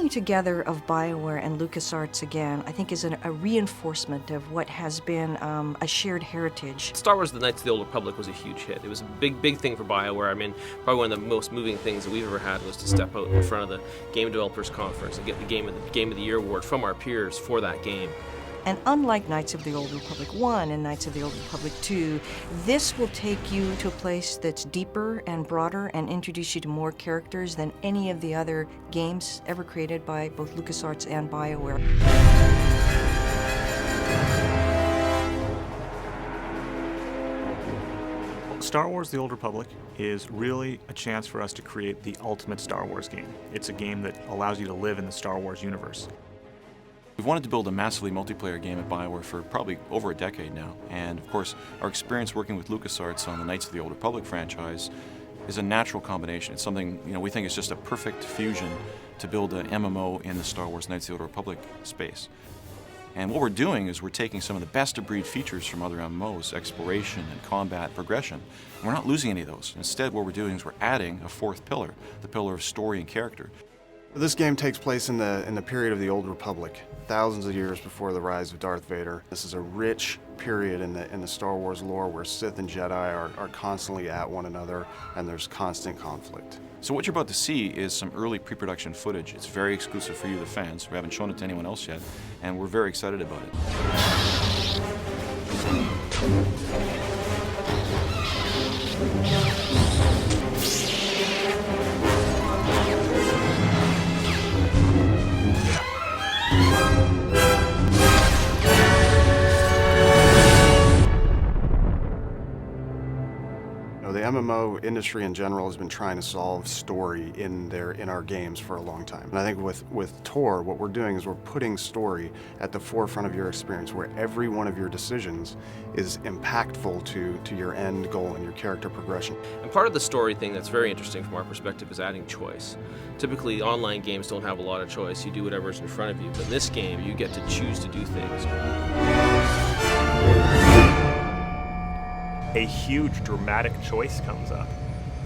coming together of BioWare and LucasArts again, I think is a reinforcement of what has been a shared heritage. Star Wars: The Knights of the Old Republic was a huge hit. It was a big thing for BioWare. I mean, probably one of the most moving things that we've ever had was to step out in front of the Game Developers Conference and get the Game of the Year award from our peers for that game. And unlike Knights of the Old Republic 1 and Knights of the Old Republic 2, this will take you to a place that's deeper and broader and introduce you to more characters than any of the other games ever created by both LucasArts and BioWare. Star Wars: The Old Republic is really a chance for us to create the ultimate Star Wars game. It's a game that allows you to live in the Star Wars universe. We've wanted to build a massively multiplayer game at BioWare for probably over a decade now, and of course our experience working with LucasArts on the Knights of the Old Republic franchise is a natural combination. It's something, we think is just a perfect fusion to build an MMO in the Star Wars Knights of the Old Republic space. And what we're doing is we're taking some of the best-of-breed features from other MMOs, exploration and combat progression, and we're not losing any of those. Instead, what we're doing is we're adding a fourth pillar, the pillar of story and character. This game takes place in the period of the Old Republic, thousands of years before the rise of Darth Vader. This is a rich period in the Star Wars lore where Sith and Jedi are constantly at one another and there's constant conflict. So what you're about to see is some early pre-production footage. It's very exclusive for you, the fans. We haven't shown it to anyone else yet, and we're very excited about it. The MMO industry in general has been trying to solve story in our games for a long time. And I think with Tor, what we're doing is we're putting story at the forefront of your experience, where every one of your decisions is impactful to your end goal and your character progression. And part of the story thing that's very interesting from our perspective is adding choice. Typically, online games don't have a lot of choice. You do whatever's in front of you. But in this game, you get to choose to do things. A huge dramatic choice comes up.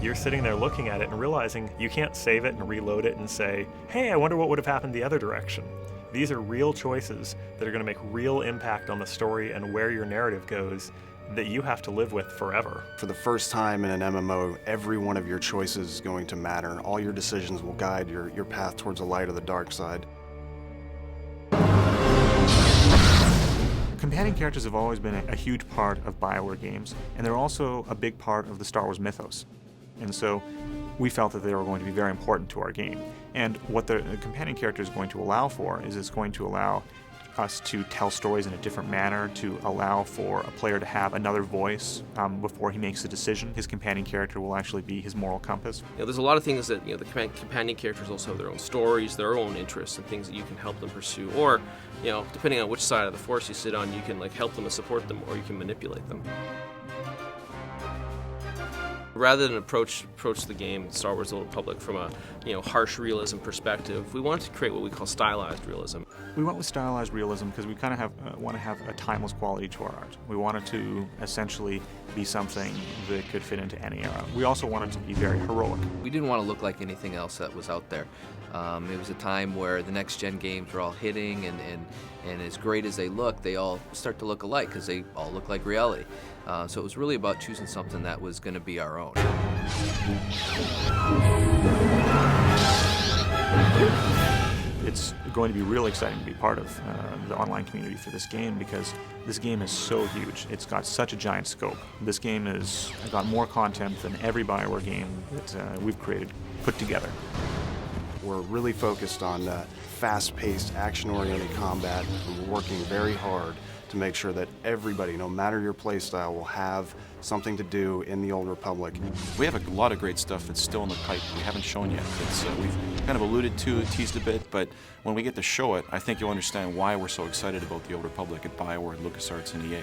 You're sitting there looking at it and realizing you can't save it and reload it and say, hey, I wonder what would have happened the other direction. These are real choices that are going to make real impact on the story and where your narrative goes that you have to live with forever. For the first time in an MMO, every one of your choices is going to matter. All your decisions will guide your path towards the light or the dark side. Companion characters have always been a huge part of BioWare games, and they're also a big part of the Star Wars mythos. And so we felt that they were going to be very important to our game. And what the companion character is going to allow for is it's going to allow us to tell stories in a different manner, to allow for a player to have another voice before he makes a decision. His companion character will actually be his moral compass. There's a lot of things that the companion characters also have their own stories, their own interests, and things that you can help them pursue. Or, depending on which side of the force you sit on, you can help them and support them, or you can manipulate them. Rather than approach the game, Star Wars: The Old Republic, from a harsh realism perspective, we wanted to create what we call stylized realism. We went with stylized realism because we kind of want to have a timeless quality to our art. We wanted to essentially be something that could fit into any era. We also wanted to be very heroic. We didn't want to look like anything else that was out there. It was a time where the next-gen games were all hitting, and as great as they look, they all start to look alike because they all look like reality. So it was really about choosing something that was going to be our own. It's going to be really exciting to be part of the online community for this game because this game is so huge. It's got such a giant scope. This game has got more content than every BioWare game that we've created put together. We're really focused on fast-paced, action-oriented combat, and we're working very hard to make sure that everybody, no matter your playstyle, will have something to do in the Old Republic. We have a lot of great stuff that's still in the pipe we haven't shown yet. We've kind of alluded to it, teased a bit, but when we get to show it, I think you'll understand why we're so excited about the Old Republic at BioWare, LucasArts, and EA.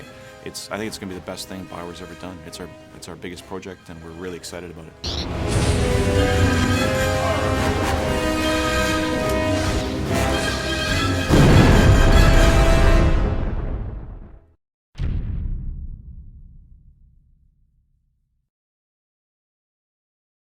I think it's going to be the best thing BioWare's ever done. It's our biggest project, and we're really excited about it.